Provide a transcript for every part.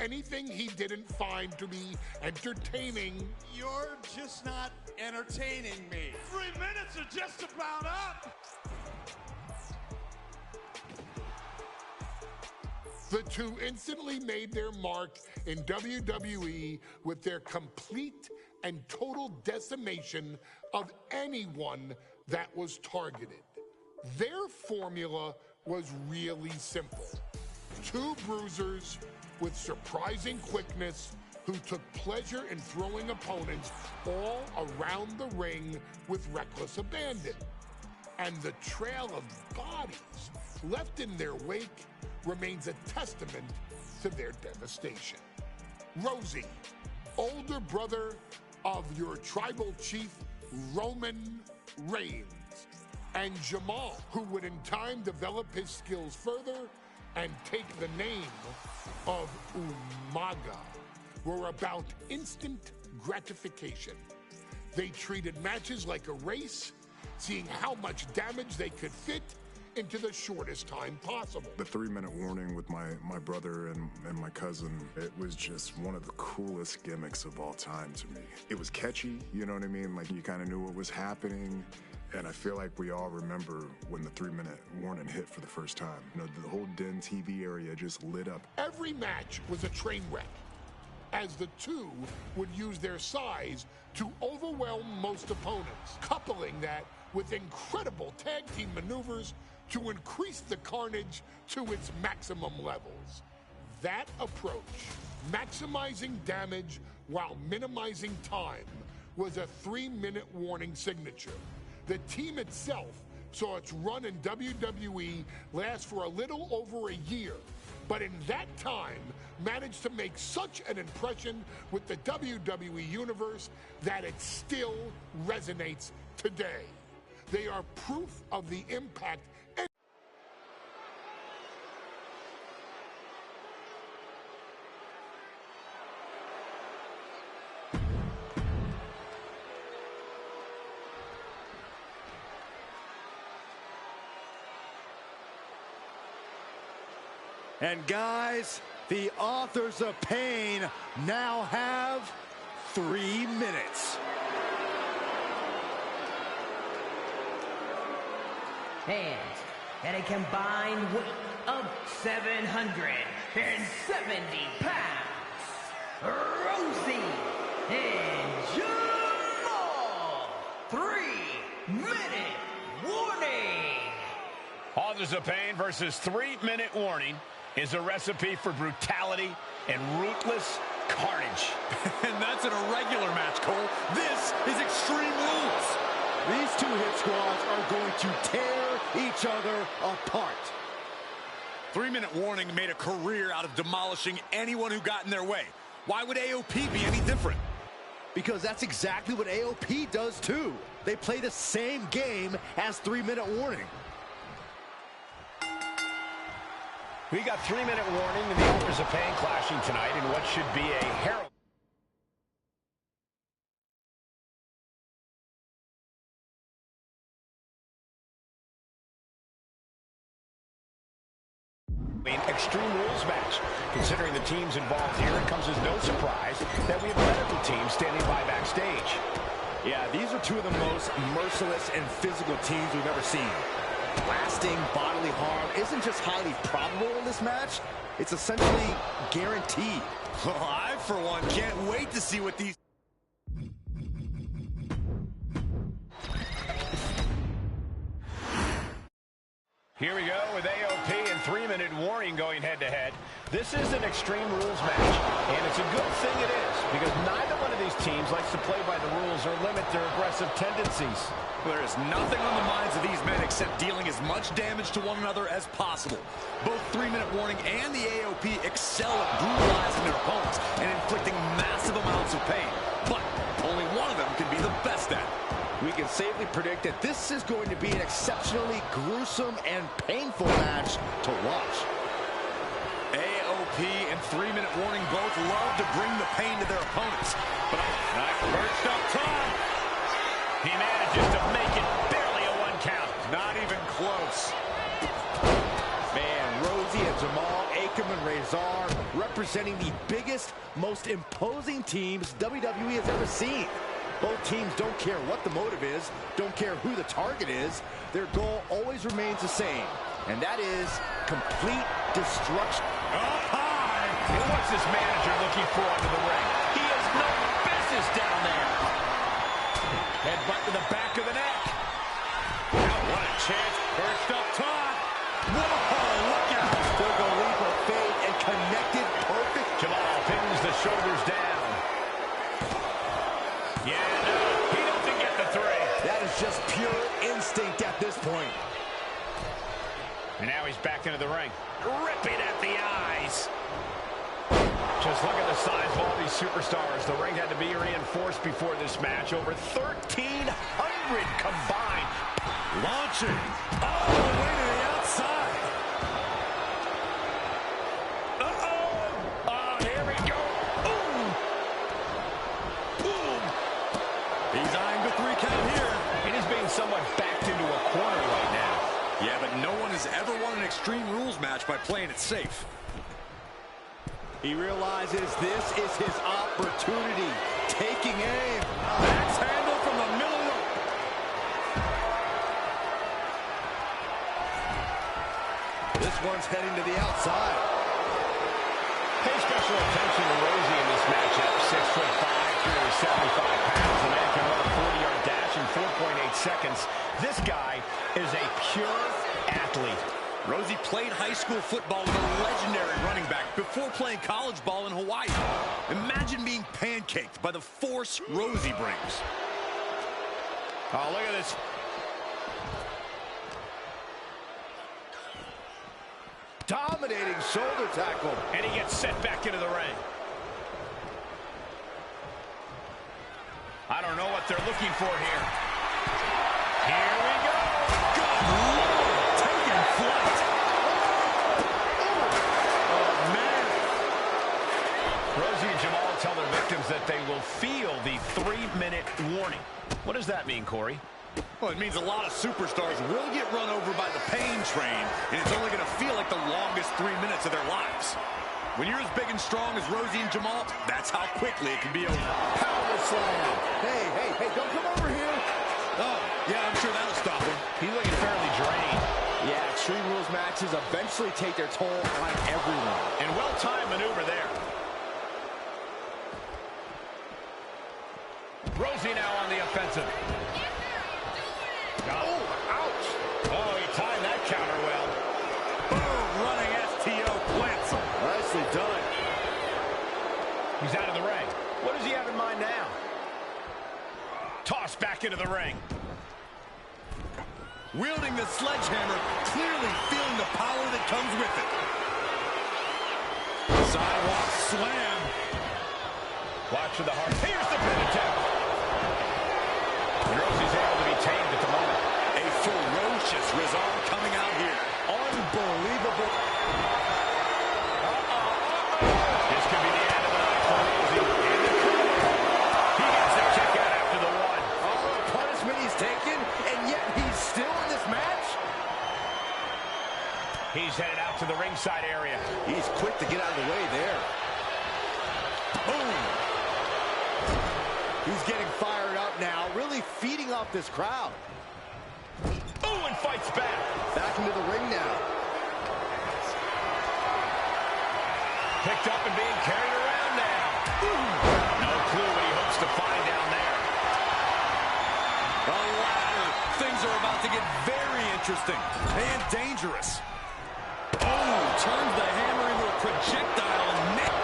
anything he didn't find to be entertaining. You're just not entertaining me. 3 minutes are just about up. The two instantly made their mark in WWE with their complete and total decimation of anyone that was targeted. Their formula was really simple. Two bruisers with surprising quickness who took pleasure in throwing opponents all around the ring with reckless abandon. And the trail of bodies left in their wake remains a testament to their devastation. Rosie, older brother of your tribal chief, Roman Reigns, and Jamal, who would in time develop his skills further and take the name of Umaga, were about instant gratification. They treated matches like a race, seeing how much damage they could fit into the shortest time possible. The 3-minute warning with my brother and my cousin, it was just one of the coolest gimmicks of all time to me. It was catchy, you know what I mean? Like, you kind of knew what was happening. And I feel like we all remember when the 3-minute warning hit for the first time. You know, the whole Den TV area just lit up. Every match was a train wreck, as the two would use their size to overwhelm most opponents, coupling that with incredible tag team maneuvers to increase the carnage to its maximum levels. That approach, maximizing damage while minimizing time, was a 3-minute warning signature. The team itself saw its run in WWE last for a little over a year, but in that time managed to make such an impression with the WWE Universe that it still resonates today. They are proof of the impact And guys, the authors of pain now have 3 minutes. And at a combined weight of 770 pounds, Rosie and Jamal. 3-minute warning. Authors of Pain versus 3-minute warning is a recipe for brutality and ruthless carnage. And that's an irregular match, Cole. This is Extreme Rules. These two hit squads are going to tear each other apart. 3-minute warning made a career out of demolishing anyone who got in their way. Why would AOP be any different? Because that's exactly what AOP does too. They play the same game as 3-minute warning. We got 3-minute warning and the Authors of Pain clashing tonight in what should be a harrowing Extreme Rules match. Considering the teams involved here, it comes as no surprise that we have medical teams standing by backstage. Yeah, these are two of the most merciless and physical teams we've ever seen. Lasting bodily harm isn't just highly probable in this match, it's essentially guaranteed. Oh, I, for one, can't wait to see what these... Here we go with AOP and 3-minute warning going head-to-head. This is an Extreme Rules match, and it's a good thing it is, because neither one of these teams likes to play by the rules or limit their aggressive tendencies. There is nothing on the minds of these men except dealing as much damage to one another as possible. Both 3-minute warning and the AOP excel at brutalizing their opponents and inflicting massive amounts of pain. But only one of them can be the best at it. We can safely predict that this is going to be an exceptionally gruesome and painful match to watch. AOP and 3-minute warning both love to bring the pain to their opponents. But nice perched up top. He manages to make it barely a 1 count. Not even close. Man, Rosie and Jamal, and Razor, representing the biggest, most imposing teams WWE has ever seen. Both teams don't care what the motive is, don't care who the target is. Their goal always remains the same, and that is complete destruction. Up high! And what's this manager looking for under the ring? He has no business down there. Headbutt to the back of the neck. Now what a chance. Perched up top. Whoa, look out. Took a leap of faith and connected perfect. Jamal pins the shoulders down. Yeah, no, he doesn't get the three. That is just pure instinct at this point. And now he's back into the ring. Ripping at the eyes. Just look at the size of all these superstars. The ring had to be reinforced before this match. Over 1,300 combined. Launching all the way to the outside. Uh-oh. Oh, here we go. Boom. Boom. He's eyeing the 3 count here. And he's being somewhat backed into a corner right now. Yeah, but no one has ever won an Extreme Rules match by playing it safe. He realizes this is his opportunity. Taking aim. Axe handle from the middle rope. This one's heading to the outside. Pay special attention to Rosie in this matchup. 6'5", 375 pounds. The man can run a 40-yard dash in 4.8 seconds. This guy is a pure athlete. Rosie played high school football with a legendary running back before playing college ball in Hawaii. Imagine being pancaked by the force Rosie brings. Oh, look at this. Dominating shoulder tackle. And he gets set back into the ring. I don't know what they're looking for here. Here we go. Good Lord, taking flight. Oh, man. Rosie and Jamal tell their victims that they will feel the 3-minute warning. What does that mean, Corey? Well, it means a lot of superstars will get run over by the pain train, and it's only going to feel like the longest 3 minutes of their lives. When you're as big and strong as Rosie and Jamal, that's how quickly it can be over. Power slam. Hey, don't come over here. Oh, yeah, I'm sure that'll stop him. He's looking fairly drained. Yeah, Extreme Rules matches eventually take their toll on everyone. And well-timed maneuver there. Rosie now on the offensive. Oh, ouch. Oh, he timed that counter well. Boom, running STO plants him. Nicely done. He's out of the ring. What does he have in mind now? Tossed back into the ring. Wielding the sledgehammer, clearly feeling the power that comes with it. Sidewalk slam. Watch for the heart. Here's the pin attempt. Rosie's able to be tamed at the moment. A ferocious Razor coming out here. Unbelievable. This could be the end of the night for Rosie. And the cover. He gets the kick out after the one. All the punishment he's taken, and yet he's still in this match. He's headed out to the ringside area. He's quick to get out of the way there. Boom. He's getting fired up now, really feeding off this crowd. Ooh, and fights back. Back into the ring now. Picked up and being carried around now. Ooh. No clue what he hopes to find down there. A ladder. Things are about to get very interesting and dangerous. Oh, turns the hammer into a projectile and net.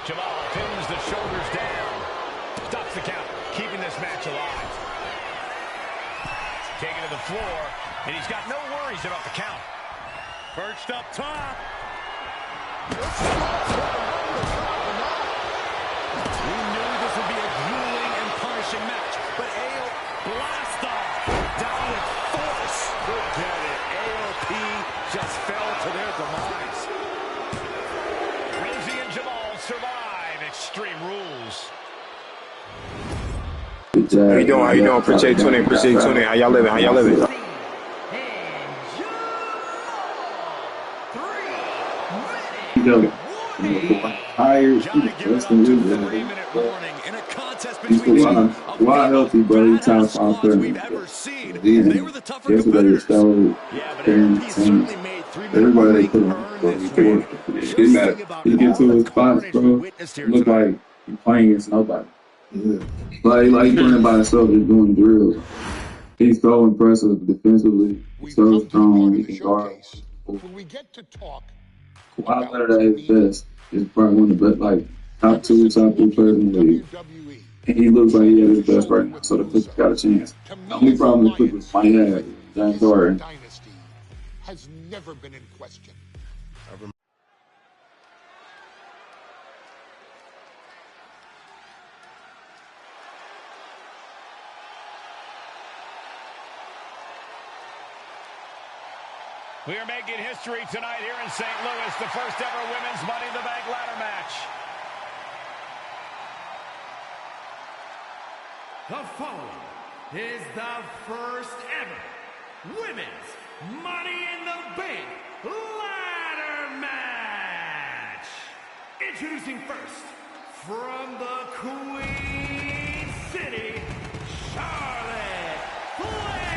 Jamal pins the shoulders down. Stops the count, keeping this match alive. Taking to the floor, and he's got no worries about the count. Perched up top. We knew this would be a grueling and punishing match, but AO blast off down with force. Forget it. AOP just fell to their demise. Rosie and Jamal survive How you doing? How you doing? Appreciate you tuning in. Appreciate you tuning in. How y'all living? How y'all living? Hired, why healthy, bro? He top 5 players. Yesterday, Stellar, everybody they put on, bro. He get to his spots, bro. It look like he playing against nobody. Yeah. Like he playing by himself, just doing drills. He's so impressive defensively. He's so strong. He can guard. When we get to talk, Kawhi Leonard at his best is probably one of the best, like top 2, top 3 players in the league. And he looks like he at his best right now, so the Clippers got a chance. The only problem the Clippers might have is James Harden. Dynasty has never been in question. We are making history tonight here in St. Louis, the first ever women's Money in the Bank ladder match. The following is the first ever women's Money in the Bank ladder match. Introducing first, from the Queen City, Charlotte Flair.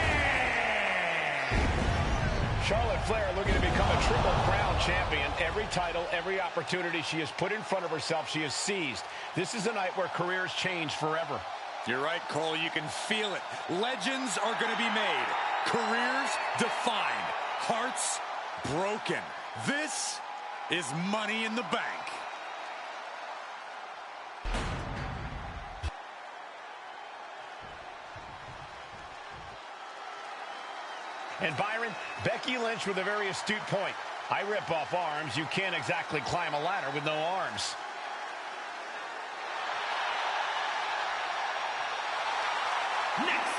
Charlotte Flair looking to become a Triple Crown champion. Every title, every opportunity she has put in front of herself, she has seized. This is a night where careers change forever. You're right, Cole. You can feel it. Legends are going to be made. Careers defined. Hearts broken. This is Money in the Bank. And Byron, Becky Lynch with a very astute point. I rip off arms. You can't exactly climb a ladder with no arms. Next,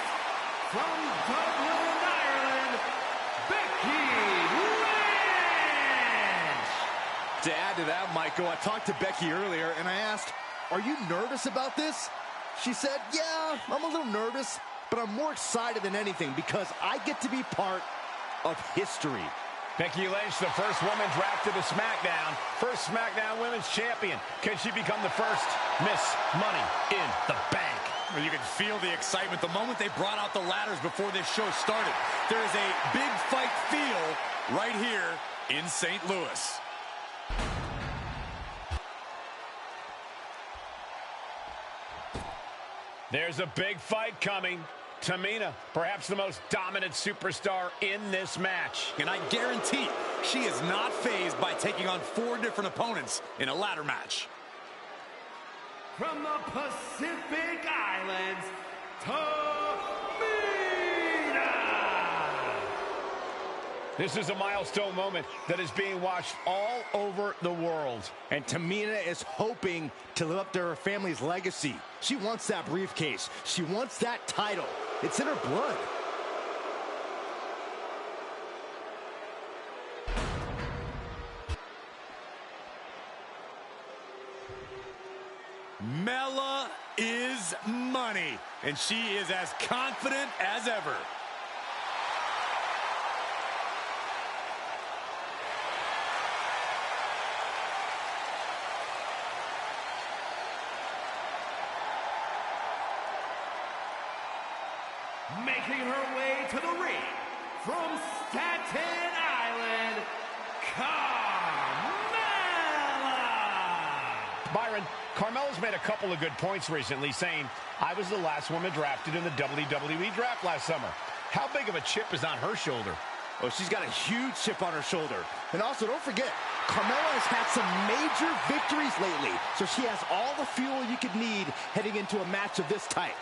from Dublin, Ireland, Becky Lynch. To add to that, Michael, I talked to Becky earlier and I asked, are you nervous about this? She said, yeah, I'm a little nervous, but I'm more excited than anything because I get to be part of history. Becky Lynch, the first woman drafted to SmackDown. First SmackDown Women's Champion. Can she become the first Miss Money in the Bank? Well, you can feel the excitement the moment they brought out the ladders before this show started. There is a big fight feel right here in St. Louis. There's a big fight coming. Tamina, perhaps the most dominant superstar in this match. And I guarantee she is not fazed by taking on 4 different opponents in a ladder match. From the Pacific Islands, Tamina. This is a milestone moment that is being watched all over the world. And Tamina is hoping to live up to her family's legacy. She wants that briefcase. She wants that title. It's in her blood. Mela is money, and she is as confident as ever. Making her way to the ring from Staten Island, Carmella. Byron, Carmella's made a couple of good points recently, saying, I was the last woman drafted in the WWE draft last summer. How big of a chip is on her shoulder? Oh, she's got a huge chip on her shoulder. And also, don't forget, Carmella has had some major victories lately, so she has all the fuel you could need heading into a match of this type.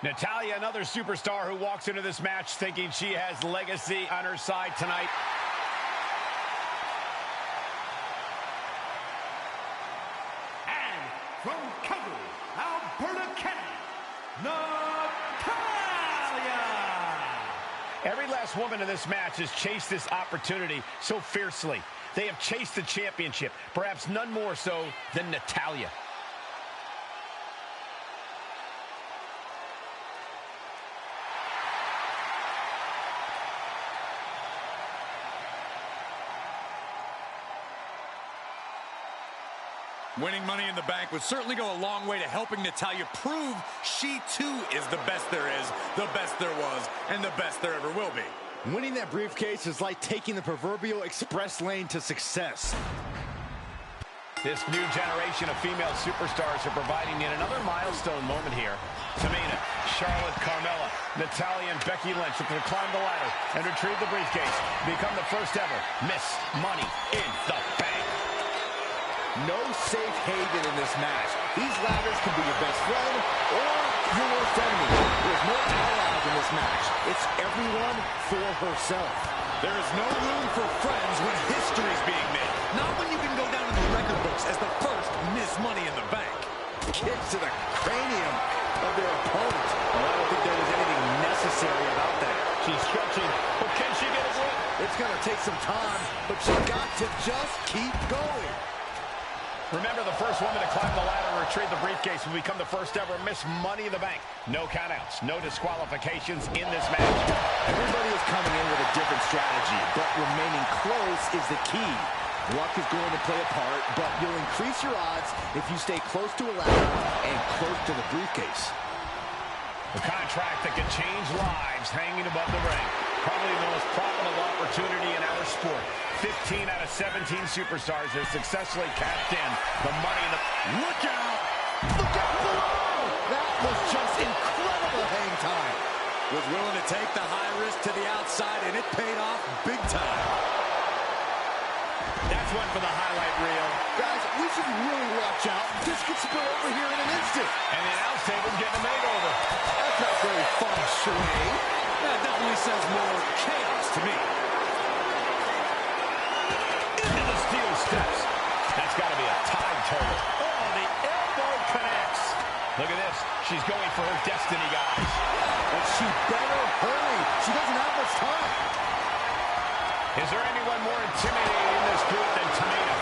Natalya, another superstar who walks into this match thinking she has legacy on her side tonight. And from Calgary, Alberta, Canada, Natalya. Every last woman in this match has chased this opportunity so fiercely. They have chased the championship, perhaps none more so than Natalya. Winning Money in the Bank would certainly go a long way to helping Natalya prove she too is the best there is, the best there was, and the best there ever will be. Winning that briefcase is like taking the proverbial express lane to success. This new generation of female superstars are providing yet another milestone moment here. Tamina, Charlotte, Carmella, Natalya, and Becky Lynch will climb the ladder and retrieve the briefcase, become the first ever Miss Money in the Bank. No safe haven in this match. These ladders can be your best friend or your worst enemy. There's no allies in this match. It's everyone for herself. There is no room for friends when history is being made. Not when you can go down in the record books as the first Miss Money in the Bank. Kicks to the cranium of their opponent. Well, I don't think there was anything necessary about that. She's stretching, but can she get a win? It's going to take some time, but she's got to just keep going. Remember, the first woman to climb the ladder and retrieve the briefcase will become the first ever Miss Money in the Bank. No countouts, no disqualifications in this match. Everybody is coming in with a different strategy, but remaining close is the key. Luck is going to play a part, but you'll increase your odds if you stay close to a ladder and close to the briefcase. A contract that can change lives hanging above the ring. Probably the most profitable opportunity in our sport. 15 out of 17 superstars have successfully cashed in the money in the... Look out! Look out below! That was just incredible hang time. Was willing to take the high risk to the outside, and it paid off big time. That's one for the highlight reel. Guys, we should really watch out. This could spill over here in an instant. And the announce table's getting a makeover. That's not very feng shui. That definitely says more chaos to me. Into the steel steps. That's got to be a tide turtle. Oh, the elbow connects. Look at this. She's going for her destiny, guys. But she better hurry. She doesn't have much time. Is there anyone more intimidating in this group than Tamina?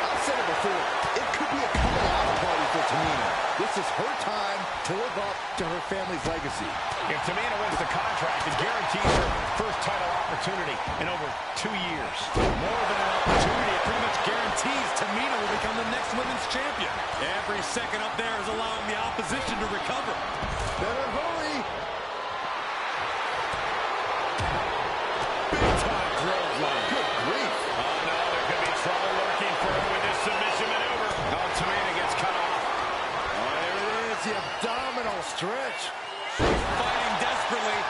I've said it before. It could be a coming-out party for Tamina. This is her time to live up to her family's legacy. If Tamina wins the contract, it guarantees her first title opportunity in over 2 years. More than an opportunity, it pretty much guarantees Tamina will become the next women's champion. Every second up there is allowing the opposition to recover. Better hurry. Big-time clothesline. Good grief. Oh, no, there could be trouble lurking for her with this submission maneuver. Oh, Tamina gets cut off. Oh, there it is, the abdominal stretch. She's fighting desperately.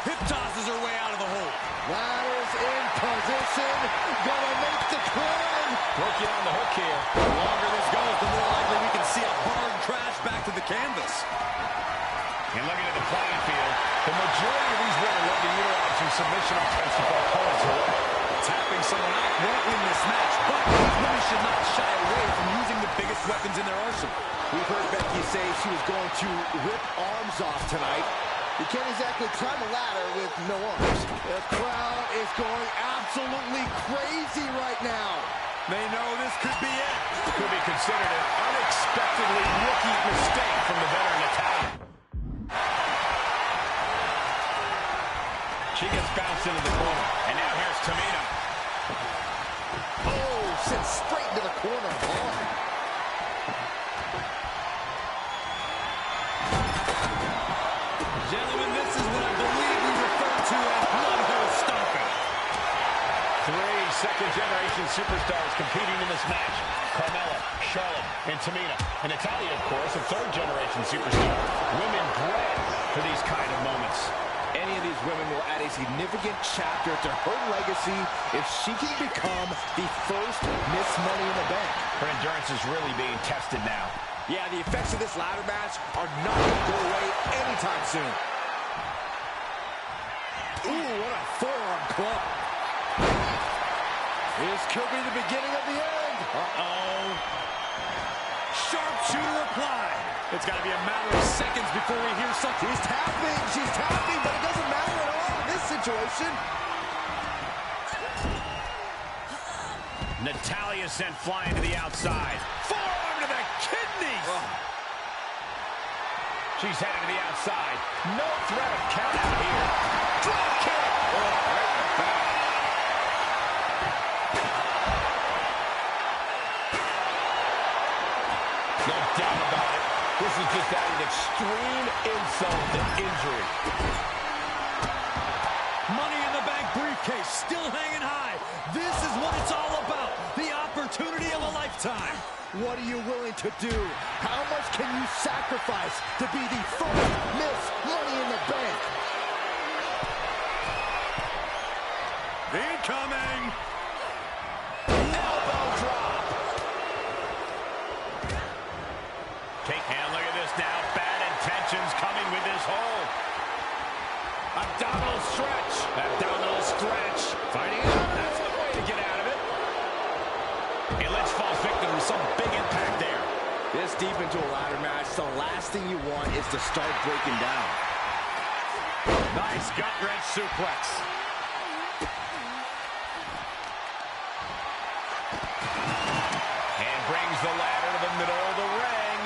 Hip tosses her way out of the hole. Ladders in position. Gonna make the climb. Working on the hook here. The longer this goes, the more likely we can see a hard crash back to the canvas. And looking at the playing field, the majority of these women love to utilize some submission attempts to put opponents away. Tapping someone out won't win this match, but these women should not shy away from using the biggest weapons in their arsenal. We've heard Becky say she was going to rip arms off tonight. You can't exactly climb a ladder with no arms. The crowd is going absolutely crazy right now. They know this could be it. It could be considered an unexpectedly rookie mistake from the veteran Italian. She gets bounced into the corner. And now here's Tamina. Oh, sent straight into the corner. Gentlemen, this is what I believe we refer to as blood hole stomping. 3 second-generation superstars competing in this match. Carmella, Charlotte, and Tamina. And Natalya, of course, a 3rd-generation superstar. Women bred for these kind of moments. Any of these women will add a significant chapter to her legacy if she can become the first Miss Money in the Bank. Her endurance is really being tested now. Yeah, the effects of this ladder match are not going to go away anytime soon. Ooh, what a forearm club. This could be the beginning of the end. Uh-oh. Sharpshooter applied. It's got to be a matter of seconds before we hear something. She's tapping, but it doesn't matter at all in this situation. Natalya sent flying to the outside. Forearm to the kidneys. She's headed to the outside. No threat of count out here. Drop kick. Right in the back. No doubt about it. This is just adding extreme insult to injury. Money in the Bank briefcase still hanging high. This is what it's all about. The opportunity of a lifetime. What are you willing to do? How much can you sacrifice to be the first Miss Money in the Bank? Incoming. Elbow drop. And look at this now. Bad intentions coming with this hold. Abdominal stretch. Abdominal stretch. Fighting out. That's the way to get out of it. And Lynch falls victim to some big impact there. This deep into a ladder match, the last thing you want is to start breaking down. Nice gut wrench suplex. And brings the ladder to the middle of the ring.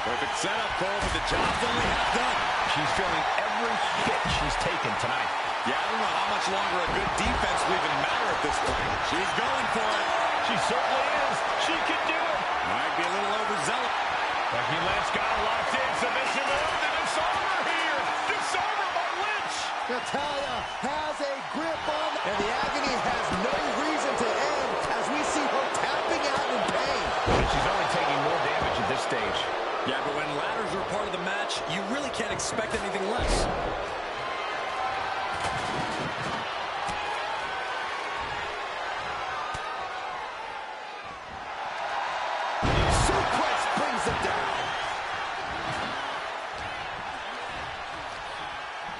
Perfect setup, Cole, but the job's only half done. She's feeling every hit she's taken tonight. Yeah, I don't know how much longer a good defense will even matter at this point. She's going for it. She certainly is. She can do it. Might be a little overzealous. Becky Lynch got locked in. Submission move. The disarmer here. Disarmer by Lynch. Natalya has a grip on, and the agony has no reason to end as we see her tapping out in pain. And she's only taking more damage at this stage. Yeah, but when ladders are part of the match, you really can't expect anything less. Suplex brings it down.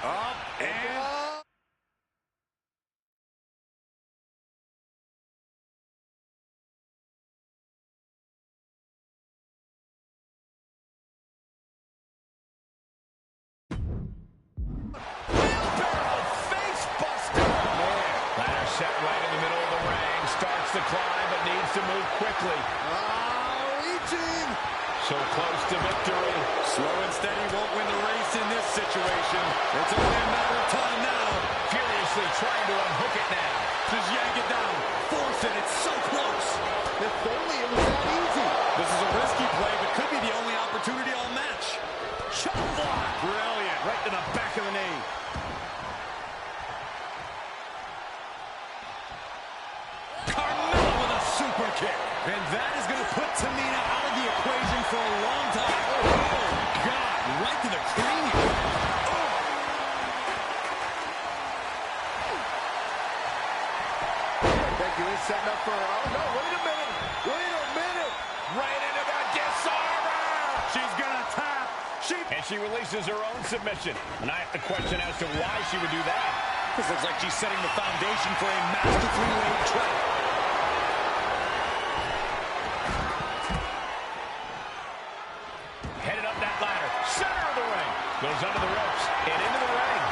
Up and up. Wheelbarrow face buster. Ladder set right in the middle of the ring. Starts to climb, but needs to move quickly. Reaching. So close to victory. Slow and steady won't win the race in this situation. It's only a matter of time now. Furiously trying to unhook it now. Just yank it down. Force it. It's so close. If only it was that easy. This is a risky play, but could be the only opportunity all match. Chop block. Brilliant. Right to the back of the knee. Carmella with a super kick. And that is going to put Tamina out of the equation for a long time. Oh, God. Right to the cranium. Becky is setting up for, oh no, wait a minute. Wait a minute. Right into the disarmer. She's going to tap. And she releases her own submission. And I have to question as to why she would do that. This looks like she's setting the foundation for a masterfully laid trap. Headed up that ladder. Center of the ring. Goes under the ropes and into the ring.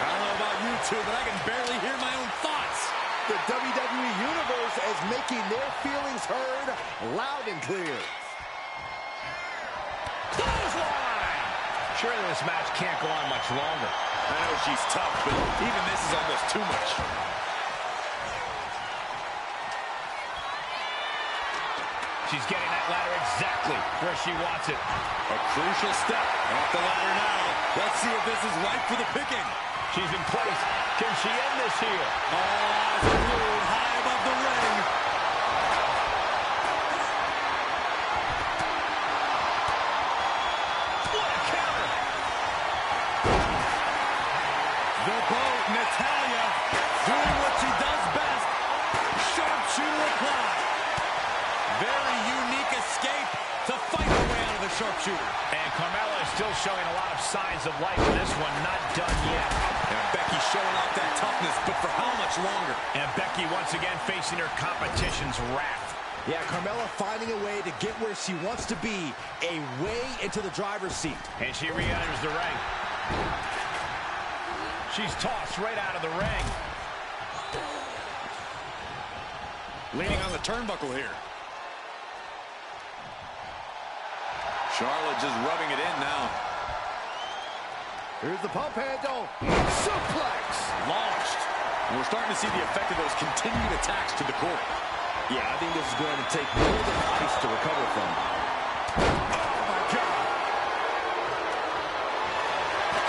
I don't know about you two, but I can barely hear my own thoughts. The WWE Universe is making their feelings heard loud and clear. Clothesline! Surely this match can't go on much longer. I know she's tough, but even this is almost too much. She's getting that ladder exactly where she wants it. A crucial step off the ladder now. Let's see if this is right for the picking. She's in place. Can she end this here? All eyes are glued high above the ring. What a counter! The boat, Natalya, doing what she does best. Sharpshooter apply. Very unique escape to fight her way out of the sharpshooter. And Carmella is still showing a lot of signs of life in this one. Not done yet. And Becky showing off that toughness, but for how much longer? And Becky once again facing her competition's wrath. Yeah, Carmella finding a way to get where she wants to be, a way into the driver's seat. And she re-enters the ring. She's tossed right out of the ring. Leaning on the turnbuckle here. Charlotte just rubbing it in now. Here's the pump handle. Suplex. Launched. And we're starting to see the effect of those continued attacks to the core. Yeah, I think this is going to take more than ice to recover from. Oh, my God.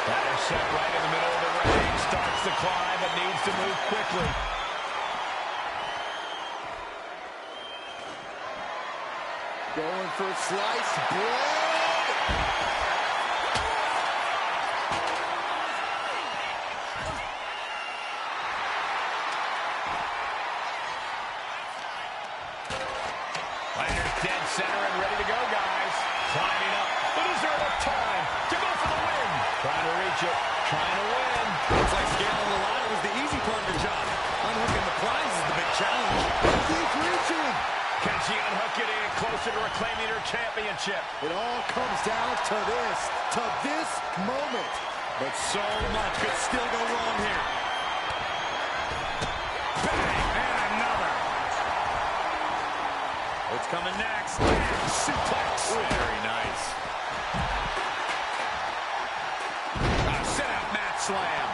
Ladder set right in the middle of the ring. Starts to climb, but needs to move quickly. Going for a slice. Blade. Ladder's dead center and ready to go, guys. Climbing up, but is there enough time to go for the win? Trying to reach it, trying to win. Looks like scaling the ladder was the easy part of the job. Unhooking the prize is the big challenge. Keep reaching. Can she unhook it and closer to reclaiming her championship? It all comes down to this moment. But so much could still go wrong here. Bang! And another. What's coming next? Suplex. Very nice. Set out mat slam.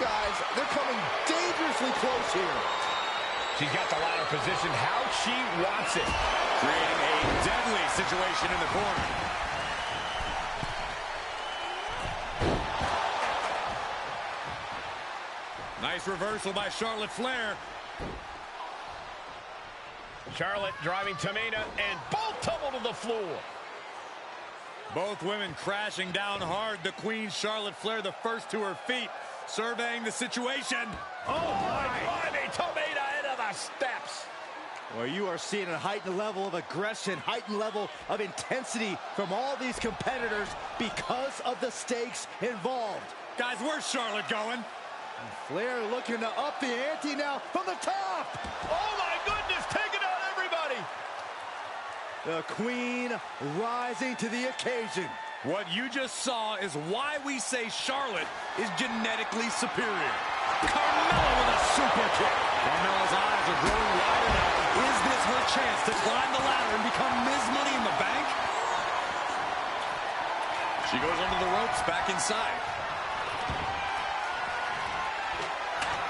Guys, they're coming dangerously close here. She's got the ladder positioned how she wants it. Creating a deadly situation in the corner. Nice reversal by Charlotte Flair. Charlotte driving Tamina, and both tumble to the floor. Both women crashing down hard. The Queen, Charlotte Flair, the first to her feet, surveying the situation. Oh, my climbing Tamina into the steps. Well, you are seeing a heightened level of aggression, heightened level of intensity from all these competitors because of the stakes involved. Guys, where's Charlotte going? And Flair looking to up the ante now from the top. Oh, my goodness, taking out everybody. The Queen rising to the occasion. What you just saw is why we say Charlotte is genetically superior. Carmella with a super kick. Carmella's eyes are growing wider now. Is this her chance to climb the ladder and become Ms. Money in the Bank? She goes under the ropes, back inside.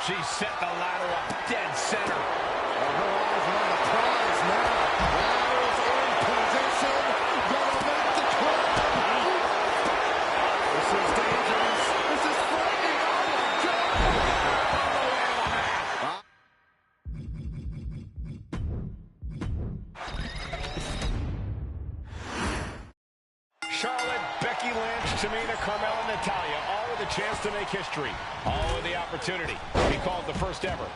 She set the ladder up dead center. Her eyes are on the prize now. Ladder's in position. Gonna make the climb. This is dangerous. This is frightening. Oh my God. Charlotte, Becky Lynch, Tamina, Carmella, Natalya, all with a chance to make history. All with the opportunity to be called the first ever